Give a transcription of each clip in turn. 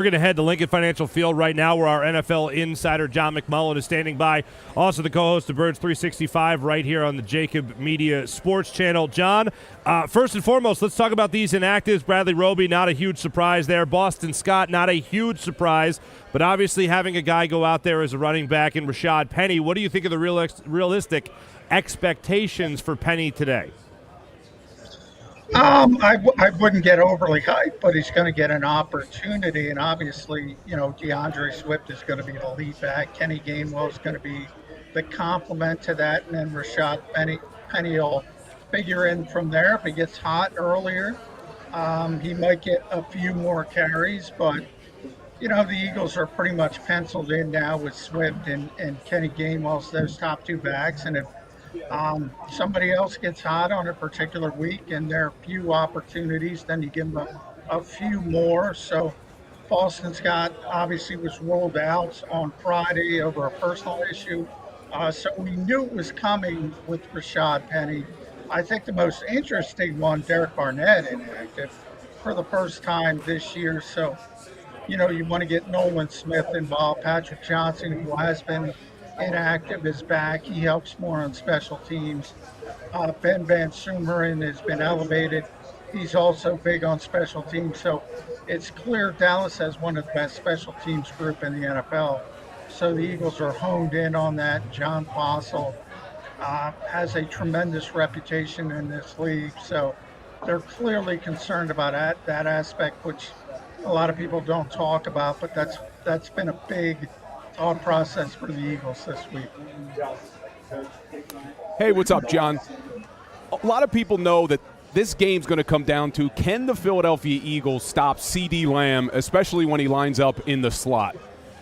We're going to head to Lincoln Financial Field right now where our NFL insider John McMullen is standing by. Also the co-host of Birds 365 right here on the JAKIB Media Sports Channel. John, first and foremost, let's talk about these inactives. Bradley Roby, not a huge surprise there. Boston Scott, not a huge surprise. But obviously having a guy go out there as a running back in Rashad Penny, what do you think of the realistic expectations for Penny today? I wouldn't get overly hyped, but he's going to get an opportunity. And obviously, DeAndre Swift is going to be the lead back. Kenny Gainwell is going to be the complement to that. And then Rashad Penny will figure in from there. If he gets hot earlier, he might get a few more carries. But, the Eagles are pretty much penciled in now with Swift and Kenny Gainwell, those top two backs. And if somebody else gets hot on a particular week and there are few opportunities, then you give them a few more. So Boston Scott obviously was rolled out on Friday over a personal issue. So we knew it was coming with Rashad Penny. I think the most interesting one, Derek Barnett, inactive for the first time this year. So, you want to get Nolan Smith involved. Patrick Johnson, who has been inactive, is back. He helps more on special teams. Ben Van Sumeren has been elevated. He's also big on special teams. So it's clear Dallas has one of the best special teams group in the NFL. So the Eagles are honed in on that. John Fossil has a tremendous reputation in this league. So they're clearly concerned about that aspect, which a lot of people don't talk about, but that's been a big thought process for the Eagles this week. Hey, what's up, John? A lot of people know that this game's going to come down to, can the Philadelphia Eagles stop CeeDee Lamb, especially when he lines up in the slot?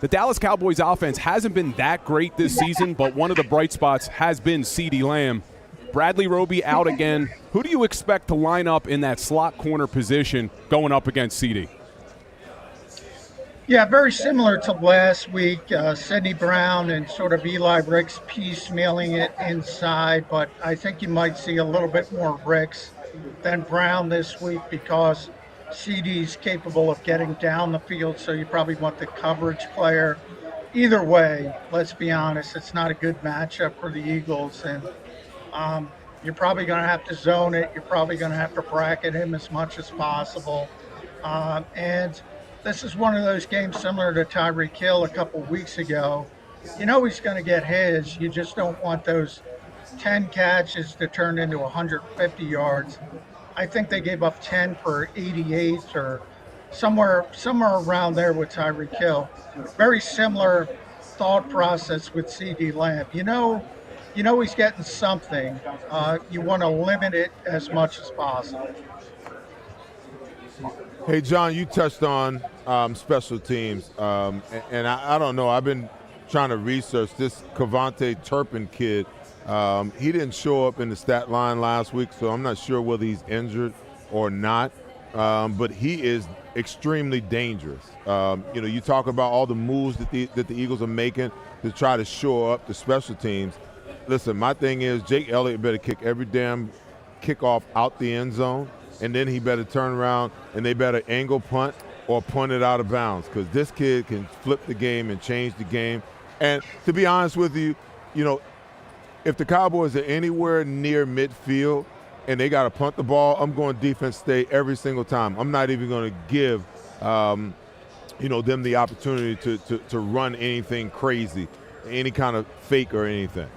The Dallas Cowboys offense hasn't been that great this season, but one of the bright spots has been CeeDee Lamb. Bradley Roby out again. Who do you expect to line up in that slot corner position going up against CeeDee? Yeah, very similar to last week. Sidney Brown and sort of Eli Ricks piecemealing it inside, but I think you might see a little bit more Ricks than Brown this week because CeeDee's capable of getting down the field, so you probably want the coverage player. Either way, let's be honest, it's not a good matchup for the Eagles, and you're probably going to have to zone it. You're probably going to have to bracket him as much as possible. And this is one of those games similar to Tyreek Hill a couple weeks ago. He's going to get his. You just don't want those 10 catches to turn into 150 yards. I think they gave up 10 for 88 or somewhere around there with Tyreek Hill. Very similar thought process with CeeDee Lamb. He's getting something. You want to limit it as much as possible. Hey, John, you touched on special teams, and I don't know. I've been trying to research this Cavante Turpin kid. He didn't show up in the stat line last week, so I'm not sure whether he's injured or not, but he is extremely dangerous. You talk about all the moves that the Eagles are making to try to shore up the special teams. Listen, my thing is Jake Elliott better kick every damn kickoff out the end zone, and then he better turn around and they better angle punt or punt it out of bounds because this kid can flip the game and change the game. And to be honest with you, if the Cowboys are anywhere near midfield and they got to punt the ball, I'm going defense stay every single time. I'm not even going to give them the opportunity to run anything crazy, any kind of fake or anything.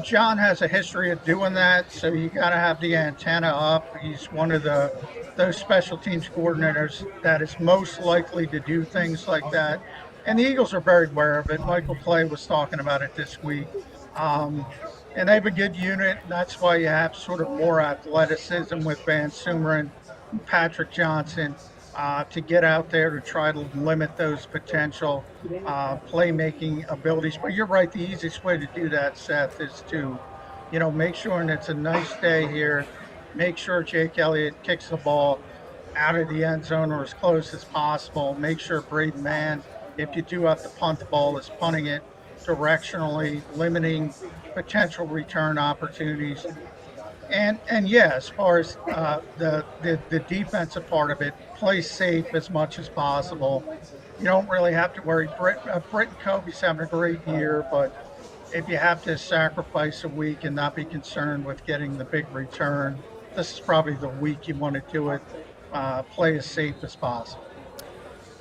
John has a history of doing that, so you got to have the antenna up. He's one of those special teams coordinators that is most likely to do things like that. And the Eagles are very aware of it. Michael Clay was talking about it this week. And they have a good unit. And that's why you have sort of more athleticism with Van Sumeren and Patrick Johnson to get out there to try to limit those potential playmaking abilities. But you're right, the easiest way to do that, Seth, is to, make sure, and it's a nice day here, make sure Jake Elliott kicks the ball out of the end zone or as close as possible. Make sure Braden Mann, if you do have to punt the ball, is punting it directionally, limiting potential return opportunities. And yeah, as far as the defensive part of it, play safe as much as possible. You don't really have to worry. Britt and Kobe's having a great year, but if you have to sacrifice a week and not be concerned with getting the big return, this is probably the week you want to do it. Play as safe as possible.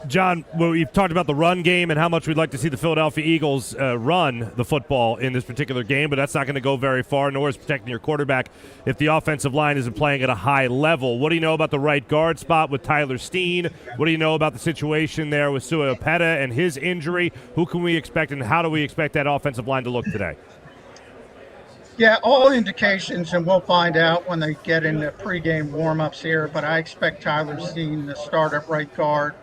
John, well, we've talked about the run game and how much we'd like to see the Philadelphia Eagles run the football in this particular game, but that's not going to go very far, nor is protecting your quarterback if the offensive line isn't playing at a high level. What do you know about the right guard spot with Tyler Steen? What do you know about the situation there with Sua Opeta and his injury? Who can we expect, and how do we expect that offensive line to look today? Yeah, all indications, and we'll find out when they get into pregame warm-ups here, but I expect Tyler Steen to start at right guard.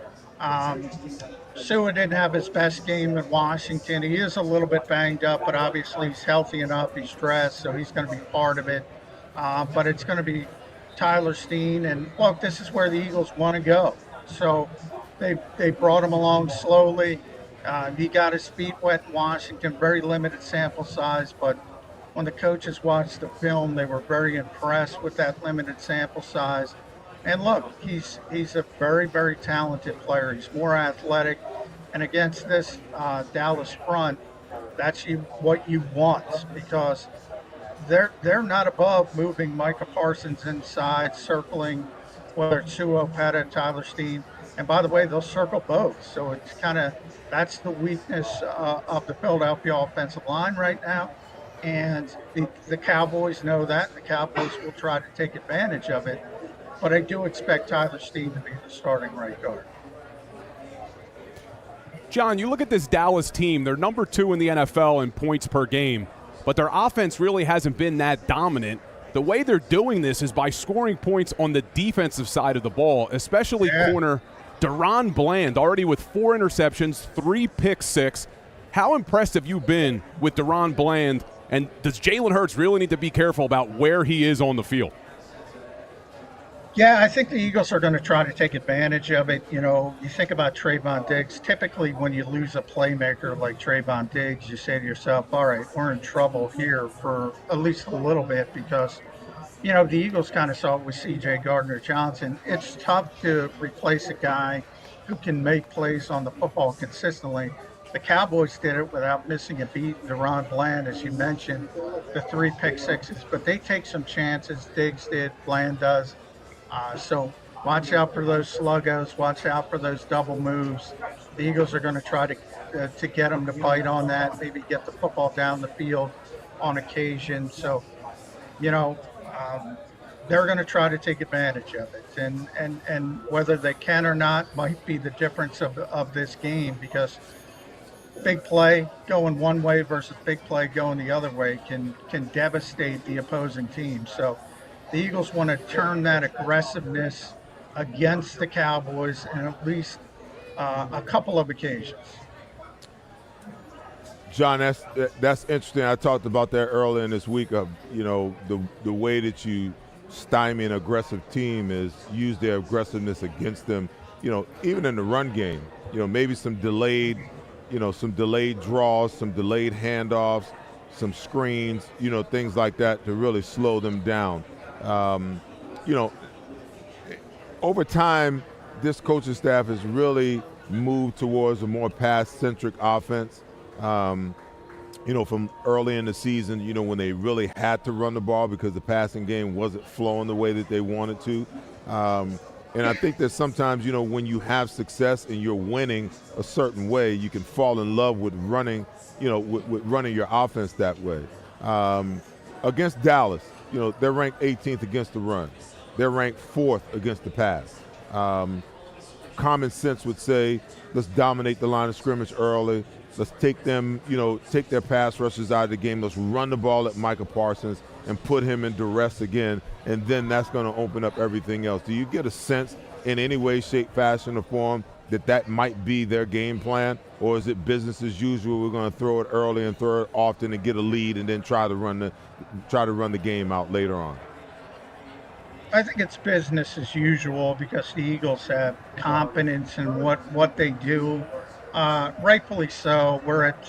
Sua didn't have his best game at Washington. He is a little bit banged up, but obviously he's healthy enough. He's dressed, so he's going to be part of it. But it's going to be Tyler Steen. And look, this is where the Eagles want to go. So they brought him along slowly. He got his feet wet in Washington, very limited sample size. But when the coaches watched the film, they were very impressed with that limited sample size. And look, he's a very, very talented player. He's more athletic. And against this Dallas front, that's what you want, because they're not above moving Micah Parsons inside, circling, whether it's Sua Opeta, Tyler Steen. And by the way, they'll circle both. So it's that's the weakness of the Philadelphia offensive line right now. And the Cowboys know that. The Cowboys will try to take advantage of it. But I do expect Tyler Steen to be the starting right guard. John, you look at this Dallas team, they're number 2 in the NFL in points per game, but their offense really hasn't been that dominant. The way they're doing this is by scoring points on the defensive side of the ball, especially corner Deron Bland, already with 4 interceptions, 3 pick six. How impressed have you been with Deron Bland, and does Jalen Hurts really need to be careful about where he is on the field? Yeah, I think the Eagles are going to try to take advantage of it. You know, you think about Trayvon Diggs. Typically, when you lose a playmaker like Trayvon Diggs, you say to yourself, all right, we're in trouble here for at least a little bit, because, you know, the Eagles kind of saw it with C.J. Gardner-Johnson. It's tough to replace a guy who can make plays on the football consistently. The Cowboys did it without missing a beat. Deron Bland, as you mentioned, the 3 pick sixes. But they take some chances. Diggs did, Bland does. So watch out for those sluggos. Watch out for those double moves. The Eagles are going to try to get them to bite on that, maybe get the football down the field on occasion. So, you know, they're going to try to take advantage of it. And whether they can or not might be the difference of this game, because big play going one way versus big play going the other way can devastate the opposing team. So the Eagles want to turn that aggressiveness against the Cowboys in at least a couple of occasions. John, that's interesting. I talked about that earlier in this week of, you know, the way that you stymie an aggressive team is use their aggressiveness against them. You know, even in the run game, you know, maybe some delayed draws, some delayed handoffs, some screens, you know, things like that to really slow them down. You know, over time, this coaching staff has really moved towards a more pass-centric offense. You know, from early in the season, you know, when they really had to run the ball because the passing game wasn't flowing the way that they wanted to. And I think that sometimes, you know, when you have success and you're winning a certain way, you can fall in love with running, you know, with running your offense that way. Against Dallas, you know, they're ranked 18th against the run. They're ranked 4th against the pass. Common sense would say, let's dominate the line of scrimmage early. Let's take them, you know, take their pass rushers out of the game. Let's run the ball at Micah Parsons and put him in duress again, and then that's going to open up everything else. Do you get a sense in any way, shape, fashion, or form that might be their game plan, or is it business as usual? We're going to throw it early and throw it often and get a lead, and then try to run the game out later on? I think it's business as usual because the Eagles have confidence in what they do. Rightfully so. We're at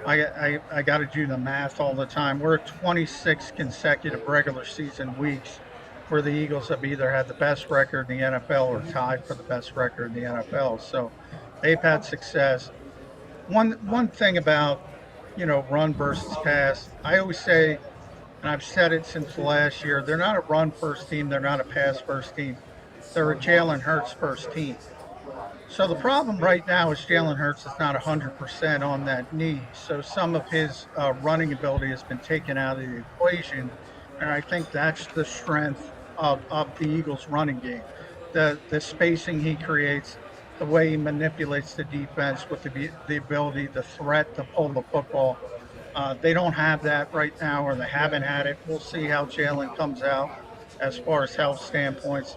I got to do the math all the time. We're at 26 consecutive regular season weeks where the Eagles have either had the best record in the NFL or tied for the best record in the NFL. So they've had success. One thing about, run versus pass, I always say, and I've said it since last year, they're not a run first team, they're not a pass first team. They're a Jalen Hurts first team. So the problem right now is Jalen Hurts is not 100% on that knee. So some of his running ability has been taken out of the equation. And I think that's the strength of the Eagles' running game. The spacing he creates, the way he manipulates the defense with the ability, the threat to pull the football. They don't have that right now, or they haven't had it. We'll see how Jalen comes out as far as health standpoints.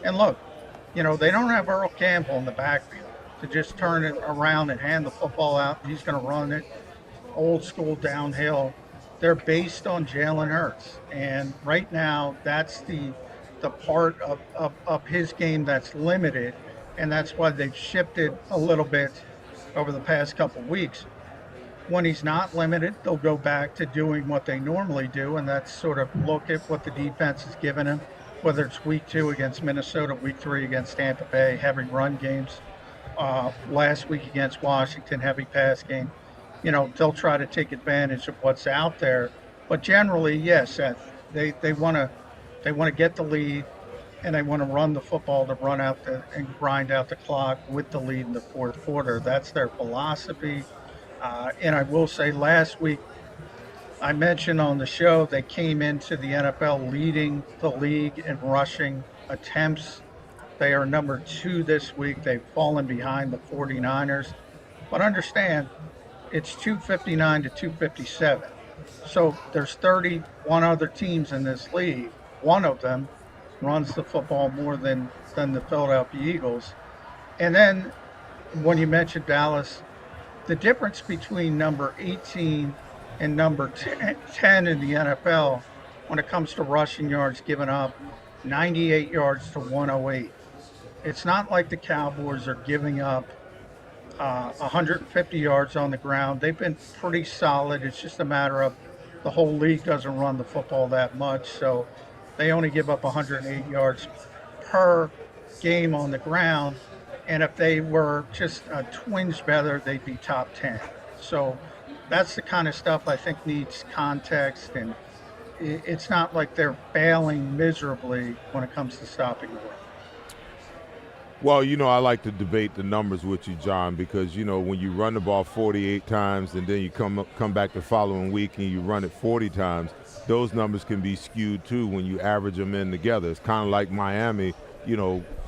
And look, they don't have Earl Campbell in the backfield to just turn it around and hand the football out. He's going to run it old school downhill. They're based on Jalen Hurts. And right now, that's the part of his game that's limited. And that's why they've shifted a little bit over the past couple of weeks. When he's not limited, they'll go back to doing what they normally do, and that's sort of look at what the defense is giving him, whether it's week 2 against Minnesota, week 3 against Tampa Bay, heavy run games, last week against Washington, heavy pass game. They'll try to take advantage of what's out there. But generally, yes, Seth, they want to get the lead, and they want to run the football to run out and grind out the clock with the lead in the fourth quarter. That's their philosophy. And I will say last week, I mentioned on the show, they came into the NFL leading the league in rushing attempts. They are number 2 this week. They've fallen behind the 49ers. But understand, it's 259 to 257. So there's 31 other teams in this league. One of them runs the football more than the Philadelphia Eagles. And then when you mentioned Dallas, the difference between number 18 and number 10 in the NFL when it comes to rushing yards given up, 98 yards to 108. It's not like the Cowboys are giving up 150 yards on the ground. They've been pretty solid. It's just a matter of the whole league doesn't run the football that much, so they only give up 108 yards per game on the ground. And if they were just a twinge better, they'd be top 10. So that's the kind of stuff I think needs context, and it's not like they're failing miserably when it comes to stopping the run. Well, I like to debate the numbers with you, John, because, when you run the ball 48 times and then you come back the following week and you run it 40 times, those numbers can be skewed too when you average them in together. It's kind of like Miami,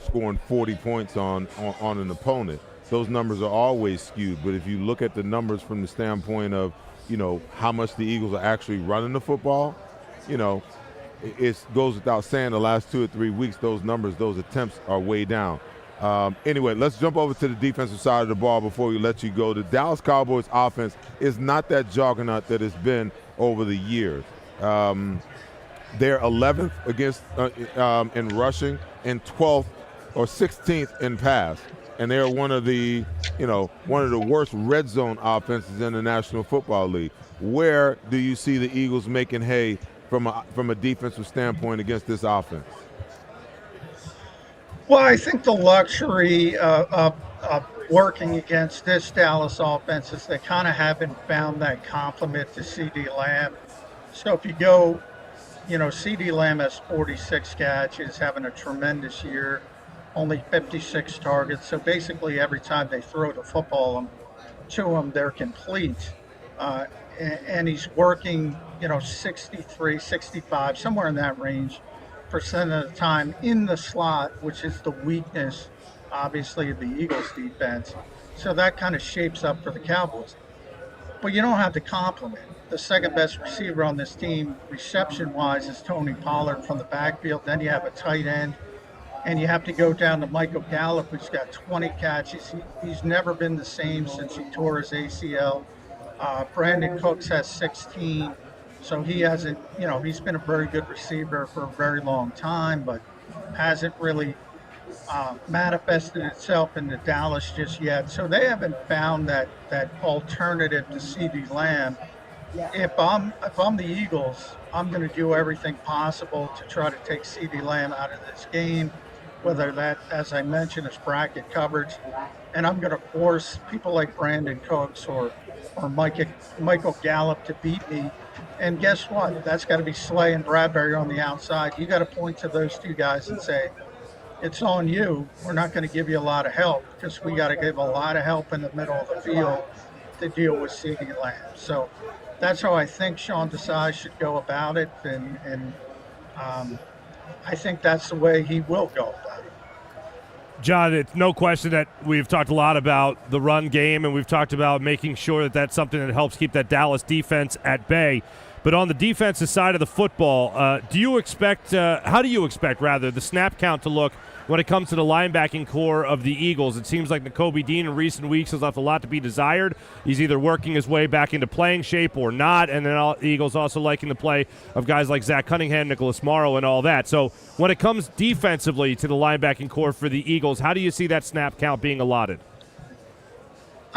scoring 40 points on an opponent. Those numbers are always skewed. But if you look at the numbers from the standpoint of, how much the Eagles are actually running the football, it goes without saying the last 2 or 3 weeks, those numbers, those attempts are way down. Anyway, let's jump over to the defensive side of the ball before we let you go. The Dallas Cowboys offense is not that juggernaut that it's been over the years. They're 11th against in rushing and 12th or 16th in pass, and they're one of the worst red zone offenses in the National Football League. Where do you see the Eagles making hay from a defensive standpoint against this offense? Well, I think the luxury of working against this Dallas offense is they kind of haven't found that complement to CeeDee Lamb. So if you go, CeeDee Lamb has 46 catches, having a tremendous year, only 56 targets. So basically every time they throw the football to him, they're complete. And he's working, 63, 65, somewhere in that range percent of the time in the slot, which is the weakness, obviously, of the Eagles defense. So that kind of shapes up for the Cowboys. But you don't have to complement. The second best receiver on this team, reception-wise, is Tony Pollard from the backfield. Then you have a tight end. And you have to go down to Michael Gallup, who's got 20 catches. He's never been the same since he tore his ACL. Brandon Cooks has 16. So he hasn't, he's been a very good receiver for a very long time, but hasn't really manifested itself into Dallas just yet. So they haven't found that alternative to CeeDee Lamb. If I'm the Eagles, I'm going to do everything possible to try to take CeeDee Lamb out of this game, whether that, as I mentioned, is bracket coverage, and I'm going to force people like Brandon Cooks or Michael Gallup to beat me. And guess what? That's got to be Slay and Bradbury on the outside. You got to point to those two guys and say, it's on you. We're not going to give you a lot of help because we got to give a lot of help in the middle of the field to deal with CeeDee Lamb. So that's how I think Sean Desai should go about it, and I think that's the way he will go about it. John, it's no question that we've talked a lot about the run game, and we've talked about making sure that that's something that helps keep that Dallas defense at bay. But on the defensive side of the football, how do you expect the snap count to look when it comes to the linebacking core of the Eagles? It seems like Nakobe Dean in recent weeks has left a lot to be desired. He's either working his way back into playing shape or not, and then the Eagles also liking the play of guys like Zach Cunningham, Nicholas Morrow, and all that. So when it comes defensively to the linebacking core for the Eagles, how do you see that snap count being allotted?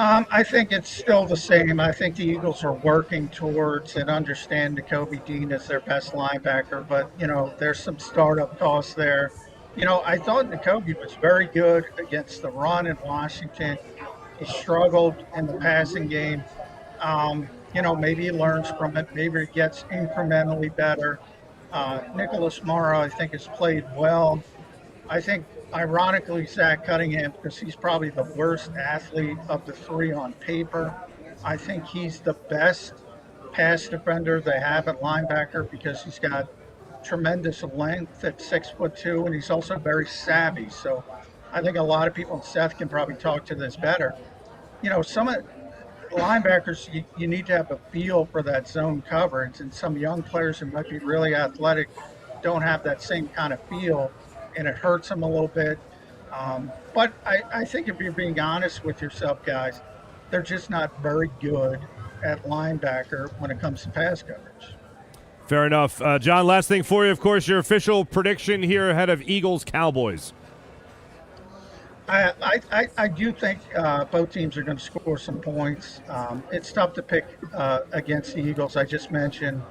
I think it's still the same. I think the Eagles are working towards and understand Nakobe Dean as their best linebacker, but, there's some startup costs there. I thought Nakobe was very good against the run in Washington. He struggled in the passing game. Maybe he learns from it. Maybe he gets incrementally better. Nicholas Morrow, I think, has played well. I think, ironically, Zach Cunningham, because he's probably the worst athlete of the three on paper. I think he's the best pass defender they have at linebacker because he's got tremendous length at 6'2", and he's also very savvy. So I think a lot of people, and Seth can probably talk to this better, some of linebackers, you need to have a feel for that zone coverage, and some young players who might be really athletic don't have that same kind of feel, and it hurts them a little bit. But I think if you're being honest with yourself, guys, they're just not very good at linebacker when it comes to pass coverage. Fair enough. John, last thing for you, of course, your official prediction here ahead of Eagles-Cowboys. I do think both teams are going to score some points. It's tough to pick against the Eagles. I just mentioned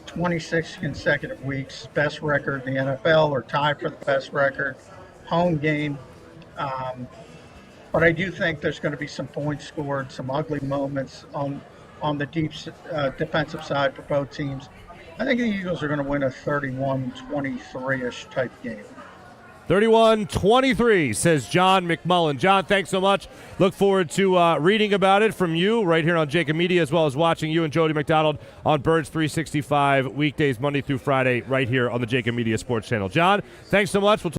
26 consecutive weeks, best record in the NFL, or tied for the best record, home game. But I do think there's going to be some points scored, some ugly moments on the deep defensive side for both teams. I think the Eagles are going to win a 31-23-ish type game. 31-23, says John McMullen. John, thanks so much. Look forward to reading about it from you right here on JAKIB Media, as well as watching you and Jody McDonald on Birds 365 weekdays, Monday through Friday, right here on the JAKIB Media Sports Channel. John, thanks so much. We'll